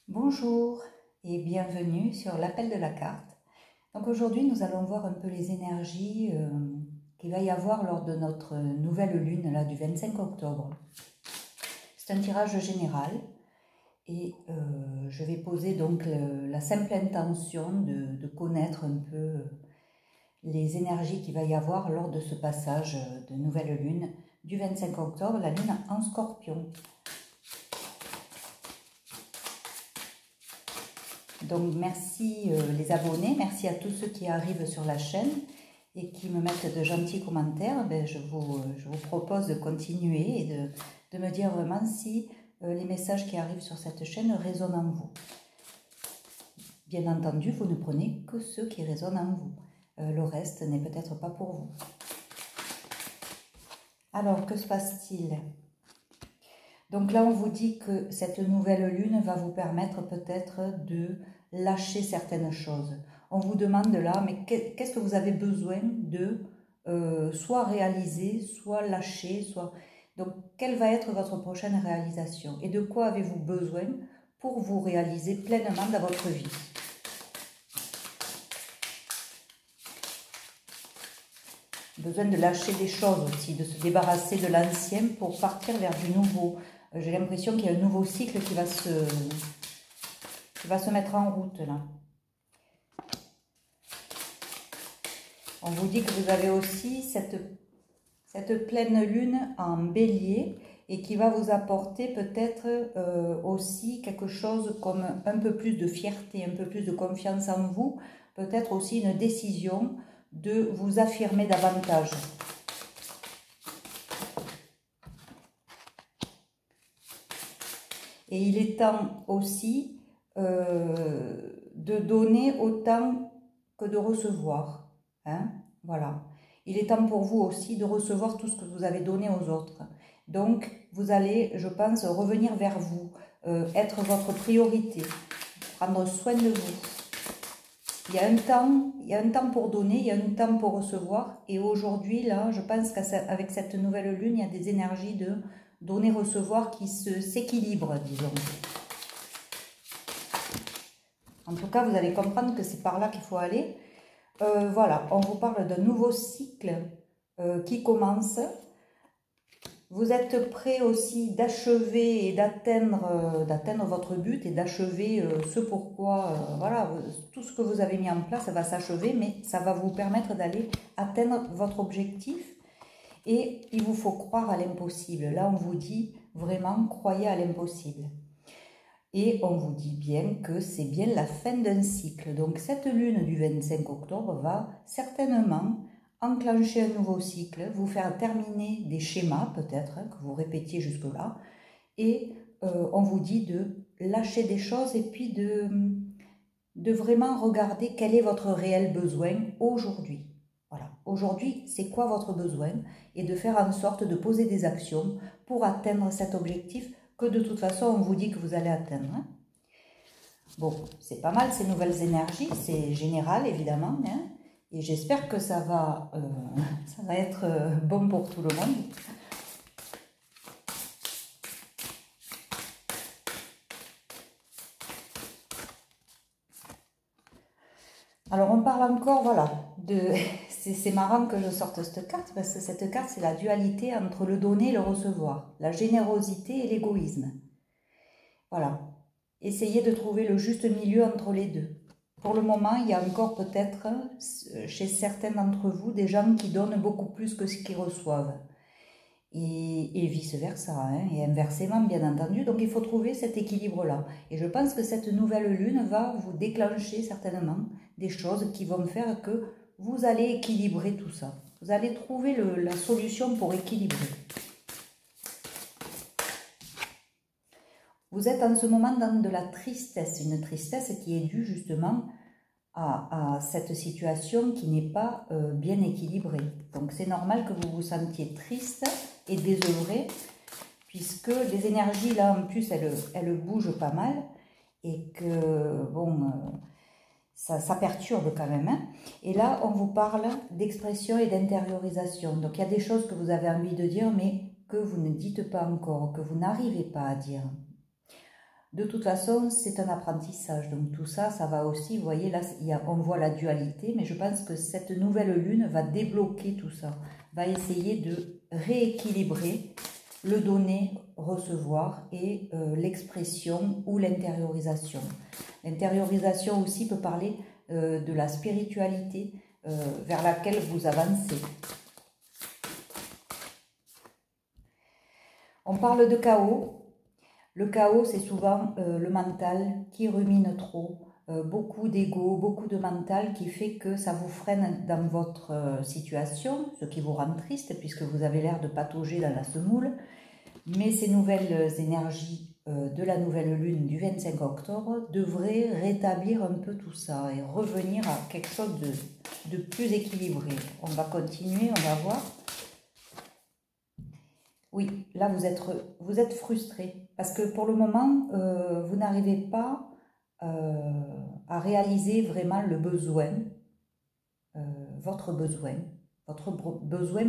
Bonjour et bienvenue sur l'appel de la carte. Donc aujourd'hui nous allons voir un peu les énergies qu'il va y avoir lors de notre nouvelle lune là, du 25 octobre. C'est un tirage général et je vais poser donc la simple intention de connaître un peu les énergies qu'il va y avoir lors de ce passage de nouvelle lune du 25 octobre, la lune en Scorpion. Donc merci les abonnés, merci à tous ceux qui arrivent sur la chaîne et qui me mettent de gentils commentaires. Je vous propose de continuer et de me dire vraiment si les messages qui arrivent sur cette chaîne résonnent en vous. Bien entendu, vous ne prenez que ceux qui résonnent en vous. Le reste n'est peut-être pas pour vous. Alors, que se passe-t-il ? Donc là, on vous dit que cette nouvelle lune va vous permettre peut-être de lâcher certaines choses. On vous demande là, mais qu'est-ce que vous avez besoin de soit réaliser, soit lâcher, soit... Donc, quelle va être votre prochaine réalisation? Et de quoi avez-vous besoin pour vous réaliser pleinement dans votre vie? Besoin de lâcher des choses aussi, de se débarrasser de l'ancien pour partir vers du nouveau. J'ai l'impression qu'il y a un nouveau cycle qui va se mettre en route là. On vous dit que vous avez aussi cette pleine lune en bélier et qui va vous apporter peut-être aussi quelque chose comme un peu plus de fierté, un peu plus de confiance en vous, peut-être aussi une décision de vous affirmer davantage. Et il est temps aussi de donner autant que de recevoir. Hein? Voilà. Il est temps pour vous aussi de recevoir tout ce que vous avez donné aux autres. Donc, vous allez, je pense, revenir vers vous, être votre priorité, prendre soin de vous. Il y a un temps pour donner, il y a un temps pour recevoir. Et aujourd'hui, là, je pense qu'avec cette nouvelle lune, il y a des énergies de donner-recevoir qui s'équilibrent, disons. En tout cas, vous allez comprendre que c'est par là qu'il faut aller. Voilà, on vous parle d'un nouveau cycle qui commence. Vous êtes prêt aussi d'achever et d'atteindre votre but et d'achever ce pourquoi, voilà, tout ce que vous avez mis en place, ça va s'achever, mais ça va vous permettre d'aller atteindre votre objectif. Et il vous faut croire à l'impossible. Là, on vous dit vraiment, croyez à l'impossible. Et on vous dit bien que c'est bien la fin d'un cycle. Donc cette lune du 25 octobre va certainement enclencher un nouveau cycle, vous faire terminer des schémas peut-être, que vous répétiez jusque-là. Et on vous dit de lâcher des choses et puis de vraiment regarder quel est votre réel besoin aujourd'hui. Voilà, aujourd'hui, c'est quoi votre besoin? Et de faire en sorte de poser des actions pour atteindre cet objectif que de toute façon, on vous dit que vous allez atteindre. Hein. Bon, c'est pas mal ces nouvelles énergies, c'est général évidemment, hein, et j'espère que ça va être bon pour tout le monde. Alors on parle encore, voilà, c'est marrant que je sorte cette carte, parce que cette carte c'est la dualité entre le donner et le recevoir, la générosité et l'égoïsme. Voilà, essayez de trouver le juste milieu entre les deux. Pour le moment, il y a encore peut-être chez certains d'entre vous des gens qui donnent beaucoup plus que ce qu'ils reçoivent. Et vice-versa, hein, et inversement bien entendu. Donc il faut trouver cet équilibre-là. Et je pense que cette nouvelle lune va vous déclencher certainement des choses qui vont faire que vous allez équilibrer tout ça. Vous allez trouver la solution pour équilibrer. Vous êtes en ce moment dans de la tristesse, une tristesse qui est due justement à cette situation qui n'est pas bien équilibrée. Donc c'est normal que vous vous sentiez triste et désœuvré, puisque les énergies là en plus elles bougent pas mal et que bon ça perturbe quand même. Hein. Et là on vous parle d'expression et d'intériorisation. Donc il y a des choses que vous avez envie de dire mais que vous ne dites pas encore, que vous n'arrivez pas à dire. De toute façon, c'est un apprentissage. Donc tout ça, ça va aussi, vous voyez, là, on voit la dualité, mais je pense que cette nouvelle lune va débloquer tout ça, va essayer de rééquilibrer le donner, recevoir et l'expression ou l'intériorisation. L'intériorisation aussi peut parler de la spiritualité vers laquelle vous avancez. On parle de chaos. Le chaos, c'est souvent le mental qui rumine trop, beaucoup d'ego, beaucoup de mental qui fait que ça vous freine dans votre situation, ce qui vous rend triste puisque vous avez l'air de patauger dans la semoule. Mais ces nouvelles énergies de la nouvelle lune du 25 octobre devraient rétablir un peu tout ça et revenir à quelque chose de plus équilibré. On va continuer, on va voir. Oui, là vous êtes frustré parce que pour le moment, vous n'arrivez pas à réaliser vraiment le besoin, votre besoin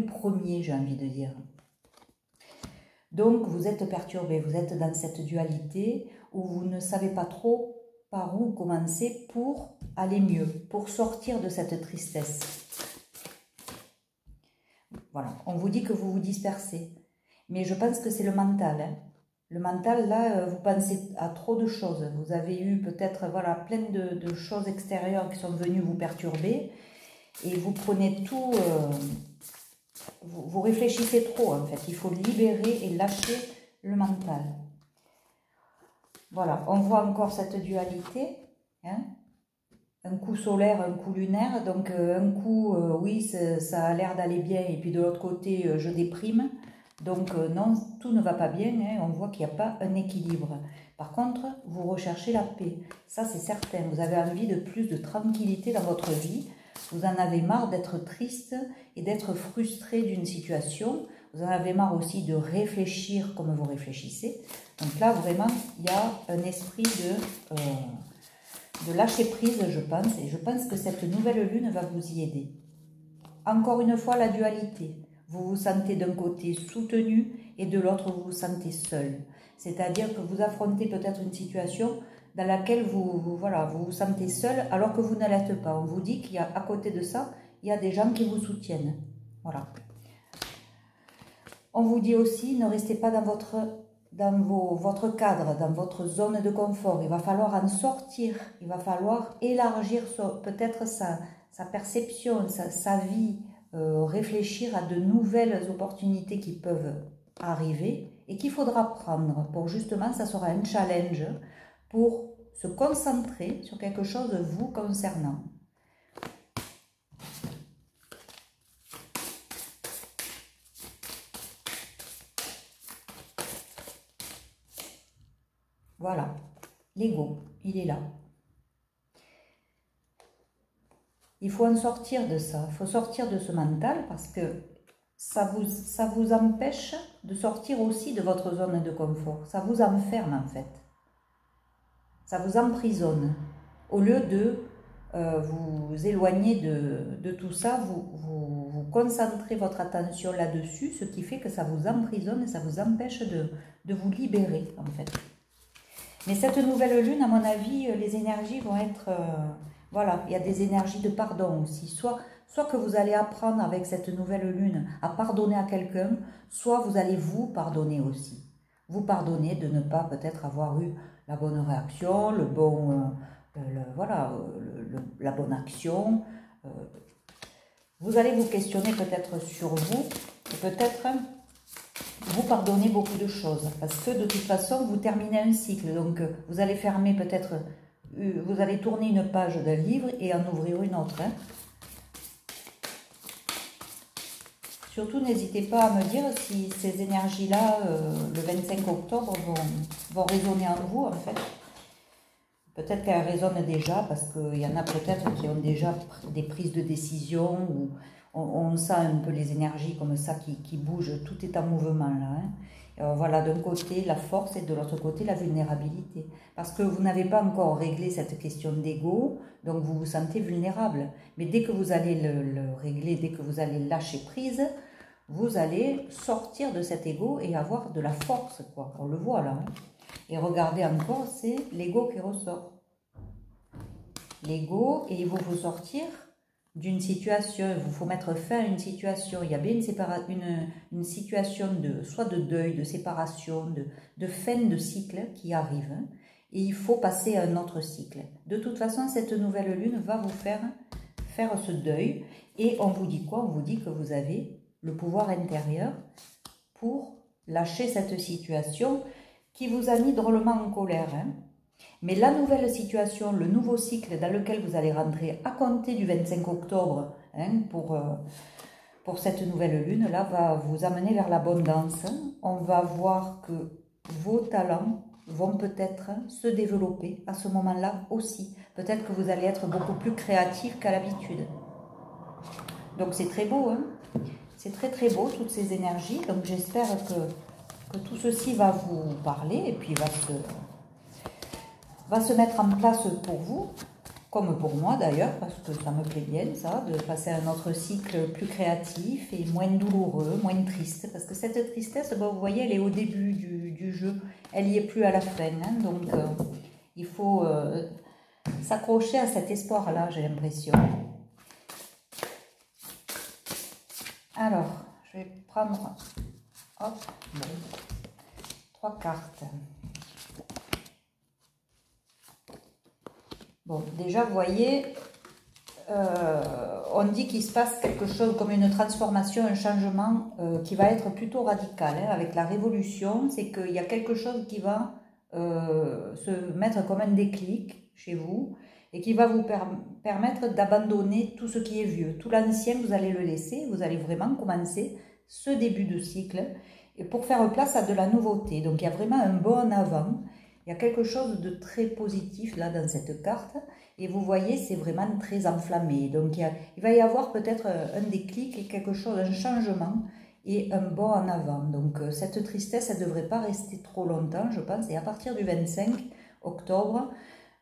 premier, j'ai envie de dire. Donc vous êtes perturbé, vous êtes dans cette dualité où vous ne savez pas trop par où commencer pour aller mieux, pour sortir de cette tristesse. Voilà, on vous dit que vous vous dispersez. Mais je pense que c'est le mental. Hein. Le mental, là, vous pensez à trop de choses. Vous avez eu peut-être voilà, plein de choses extérieures qui sont venues vous perturber. Et vous prenez tout... vous réfléchissez trop, en fait. Il faut libérer et lâcher le mental. Voilà, on voit encore cette dualité. Hein. Un coup solaire, un coup lunaire. Donc, un coup, oui, ça a l'air d'aller bien. Et puis, de l'autre côté, je déprime. Donc non, tout ne va pas bien, hein, on voit qu'il n'y a pas un équilibre. Par contre, vous recherchez la paix, ça c'est certain. Vous avez envie de plus de tranquillité dans votre vie. Vous en avez marre d'être triste et d'être frustré d'une situation. Vous en avez marre aussi de réfléchir comme vous réfléchissez. Donc là, vraiment, il y a un esprit de lâcher prise, je pense. Et je pense que cette nouvelle lune va vous y aider. Encore une fois, la dualité. Vous vous sentez d'un côté soutenu et de l'autre vous vous sentez seul. C'est-à-dire que vous affrontez peut-être une situation dans laquelle vous vous sentez seul alors que vous ne l'êtes pas. On vous dit qu'il y a à côté de ça, il y a des gens qui vous soutiennent. Voilà. On vous dit aussi, ne restez pas dans votre cadre, dans votre zone de confort. Il va falloir en sortir. Il va falloir élargir peut-être sa perception, sa vie. Réfléchir à de nouvelles opportunités qui peuvent arriver et qu'il faudra prendre pour justement, ça sera un challenge pour se concentrer sur quelque chose vous concernant. Voilà, l'ego, il est là. Il faut en sortir de ça, il faut sortir de ce mental parce que ça vous empêche de sortir aussi de votre zone de confort. Ça vous enferme en fait. Ça vous emprisonne. Au lieu de vous éloigner de tout ça, vous concentrez votre attention là-dessus, ce qui fait que ça vous emprisonne et ça vous empêche de vous libérer en fait. Mais cette nouvelle lune, à mon avis, les énergies vont être... voilà, il y a des énergies de pardon aussi. Soit que vous allez apprendre avec cette nouvelle lune à pardonner à quelqu'un, soit vous allez vous pardonner aussi. Vous pardonner de ne pas peut-être avoir eu la bonne réaction, la bonne action. Vous allez vous questionner peut-être sur vous et peut-être vous pardonnez beaucoup de choses. Parce que de toute façon, vous terminez un cycle. Donc, vous allez fermer peut-être... Vous allez tourner une page d'un livre et en ouvrir une autre. Hein. Surtout, n'hésitez pas à me dire si ces énergies-là, le 25 octobre, vont résonner en vous, en fait. Peut-être qu'elles résonnent déjà, parce qu'il y en a peut-être qui ont déjà des prises de décision, où on sent un peu les énergies comme ça qui bougent, tout est en mouvement, là. Hein. Voilà, d'un côté la force et de l'autre côté la vulnérabilité. Parce que vous n'avez pas encore réglé cette question d'ego, donc vous vous sentez vulnérable. Mais dès que vous allez le régler, dès que vous allez lâcher prise, vous allez sortir de cet ego et avoir de la force, quoi. On le voit là. Hein. Et regardez encore, c'est l'ego qui ressort. L'ego, et il vous faut sortir d'une situation, il vous faut mettre fin à une situation. Il y a bien une situation soit de deuil, de séparation, de fin de cycle qui arrive. Et il faut passer à un autre cycle. De toute façon, cette nouvelle lune va vous faire ce deuil. Et on vous dit quoi? On vous dit que vous avez le pouvoir intérieur pour lâcher cette situation qui vous a mis drôlement en colère. Mais la nouvelle situation, le nouveau cycle dans lequel vous allez rentrer à compter du 25 octobre pour cette nouvelle lune, là, va vous amener vers l'abondance. On va voir que vos talents vont peut-être se développer à ce moment-là aussi. Peut-être que vous allez être beaucoup plus créatif qu'à l'habitude. Donc c'est très beau, hein? C'est très très beau, toutes ces énergies. Donc j'espère que tout ceci va vous parler et puis va se mettre en place pour vous, comme pour moi d'ailleurs, parce que ça me plaît bien ça, de passer à un autre cycle plus créatif et moins douloureux, moins triste. Parce que cette tristesse, bon, vous voyez, elle est au début du jeu, elle n'y est plus à la fin. Hein, donc il faut s'accrocher à cet espoir-là, j'ai l'impression. Alors, je vais prendre, hop, bon, 3 cartes. Bon, déjà, vous voyez, on dit qu'il se passe quelque chose comme une transformation, un changement qui va être plutôt radical. Hein, avec la révolution, c'est qu'il y a quelque chose qui va se mettre comme un déclic chez vous et qui va vous permettre d'abandonner tout ce qui est vieux. Tout l'ancien, vous allez le laisser, vous allez vraiment commencer ce début de cycle et pour faire place à de la nouveauté. Donc, il y a vraiment un bond en avant. Il y a quelque chose de très positif là dans cette carte et vous voyez c'est vraiment très enflammé. Donc il va y avoir peut-être un déclic, quelque chose, un changement et un bond en avant. Donc cette tristesse elle ne devrait pas rester trop longtemps je pense et à partir du 25 octobre,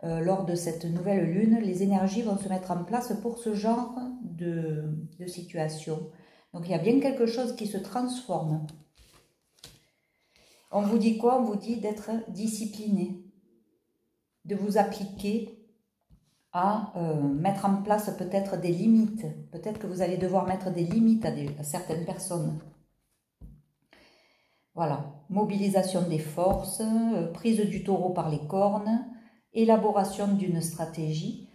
lors de cette nouvelle lune, les énergies vont se mettre en place pour ce genre de situation. Donc il y a bien quelque chose qui se transforme. On vous dit quoi? On vous dit d'être discipliné, de vous appliquer à mettre en place peut-être des limites. Peut-être que vous allez devoir mettre des limites à certaines personnes. Voilà, mobilisation des forces, prise du taureau par les cornes, élaboration d'une stratégie.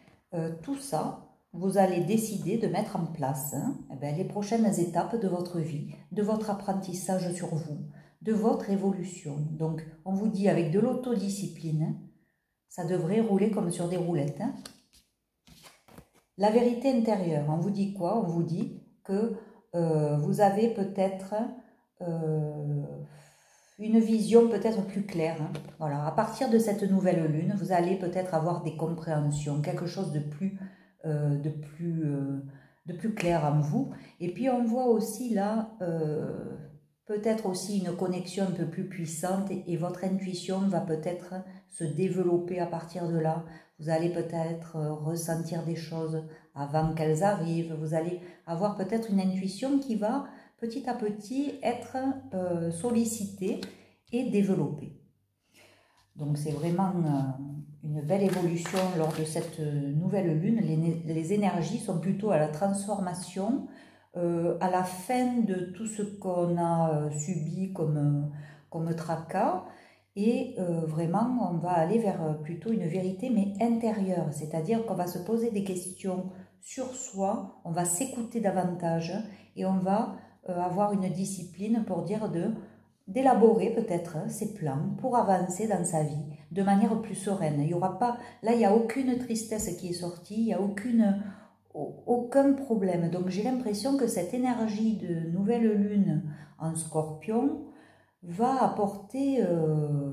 Tout ça, vous allez décider de mettre en place les prochaines étapes de votre vie, de votre apprentissage sur vous, de votre évolution. Donc, on vous dit avec de l'autodiscipline, ça devrait rouler comme sur des roulettes. Hein. La vérité intérieure, on vous dit quoi? On vous dit que vous avez peut-être une vision peut-être plus claire. Hein. Voilà. À partir de cette nouvelle lune, vous allez peut-être avoir des compréhensions, quelque chose de plus clair en vous. Et puis on voit aussi là peut-être aussi une connexion un peu plus puissante et votre intuition va peut-être se développer à partir de là. Vous allez peut-être ressentir des choses avant qu'elles arrivent. Vous allez avoir peut-être une intuition qui va petit à petit être sollicitée et développée. Donc c'est vraiment une belle évolution lors de cette nouvelle lune. Les énergies sont plutôt à la transformation, à la fin de tout ce qu'on a subi comme tracas. Et vraiment, on va aller vers plutôt une vérité, mais intérieure. C'est-à-dire qu'on va se poser des questions sur soi, on va s'écouter davantage et on va avoir une discipline pour dire d'élaborer peut-être ses plans pour avancer dans sa vie de manière plus sereine. Il y aura pas, là, il n'y a aucune tristesse qui est sortie, il n'y a aucun problème. Donc j'ai l'impression que cette énergie de nouvelle lune en Scorpion va apporter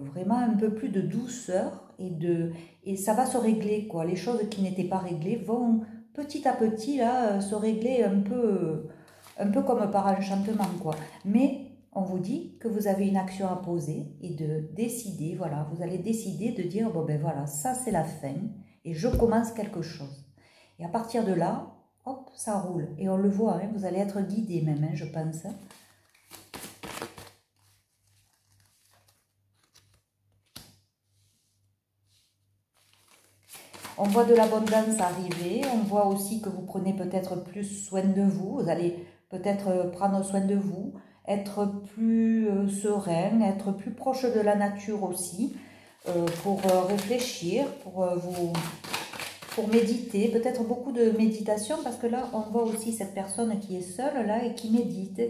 vraiment un peu plus de douceur et ça va se régler, quoi. Les choses qui n'étaient pas réglées vont petit à petit là se régler un peu comme par enchantement, quoi. Mais on vous dit que vous avez une action à poser et de décider, voilà, vous allez décider de dire, bon ben voilà, ça c'est la fin et je commence quelque chose. Et à partir de là, hop, ça roule. Et on le voit, hein, vous allez être guidé même, hein, je pense. On voit de l'abondance arriver, on voit aussi que vous prenez peut-être plus soin de vous, vous allez peut-être prendre soin de vous, être plus serein, être plus proche de la nature aussi, pour réfléchir, pour méditer, peut-être beaucoup de méditation, parce que là, on voit aussi cette personne qui est seule là et qui médite,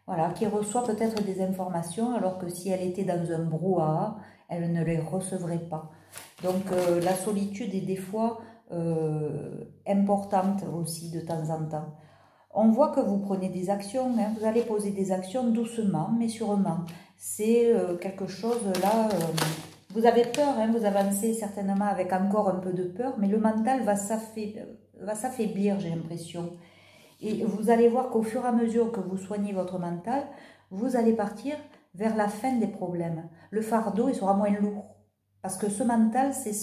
voilà, qui reçoit peut-être des informations, alors que si elle était dans un brouhaha, elle ne les recevrait pas. Donc la solitude est des fois importante aussi de temps en temps. On voit que vous prenez des actions, hein, vous allez poser des actions doucement mais sûrement. C'est quelque chose là, vous avez peur, hein, vous avancez certainement avec encore un peu de peur, mais le mental va s'affaiblir, j'ai l'impression. Et vous allez voir qu'au fur et à mesure que vous soignez votre mental, vous allez partir vers la fin des problèmes. Le fardeau, il sera moins lourd. Parce que ce mental, c'est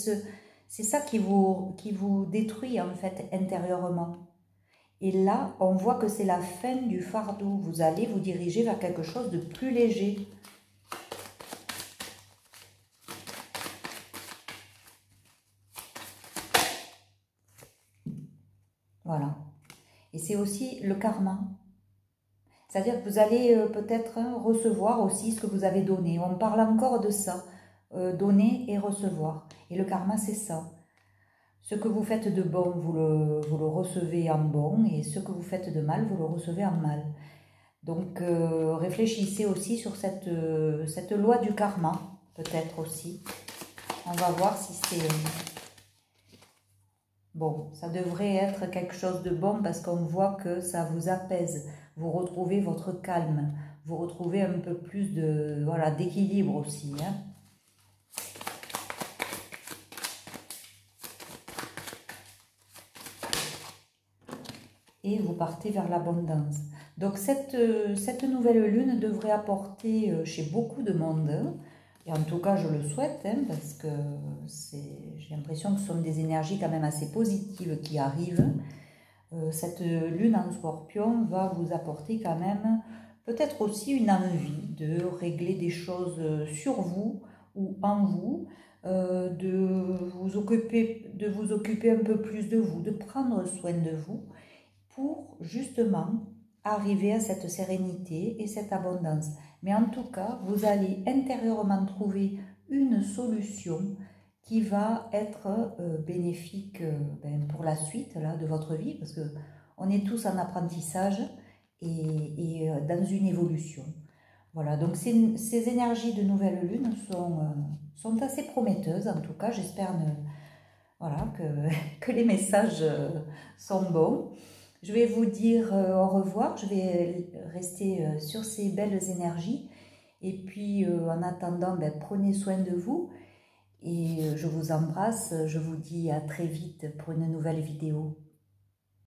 ça qui vous détruit en fait intérieurement. Et là, on voit que c'est la fin du fardeau. Vous allez vous diriger vers quelque chose de plus léger. Voilà. Et c'est aussi le karma. C'est-à-dire que vous allez peut-être recevoir aussi ce que vous avez donné. On parle encore de ça. Donner et recevoir. Et le karma, c'est ça. Ce que vous faites de bon, vous le recevez en bon, et ce que vous faites de mal, vous le recevez en mal. Donc, réfléchissez aussi sur cette loi du karma, peut-être aussi. On va voir si c'est... Bon, ça devrait être quelque chose de bon parce qu'on voit que ça vous apaise. Vous retrouvez votre calme. Vous retrouvez un peu plus de, voilà, d'équilibre aussi, hein. Et vous partez vers l'abondance. Donc cette nouvelle lune devrait apporter chez beaucoup de monde, et en tout cas je le souhaite, hein, parce que j'ai l'impression que ce sont des énergies quand même assez positives qui arrivent. Cette lune en scorpion va vous apporter quand même peut-être aussi une envie de régler des choses sur vous ou en vous, de vous occuper un peu plus de vous, de prendre soin de vous, pour justement arriver à cette sérénité et cette abondance. Mais en tout cas, vous allez intérieurement trouver une solution qui va être bénéfique pour la suite là, de votre vie, parce que on est tous en apprentissage et dans une évolution. Voilà, donc ces énergies de nouvelle lune sont assez prometteuses, en tout cas, j'espère voilà, que les messages sont bons. Je vais vous dire au revoir, je vais rester sur ces belles énergies. Et puis en attendant, prenez soin de vous. Et je vous embrasse, je vous dis à très vite pour une nouvelle vidéo.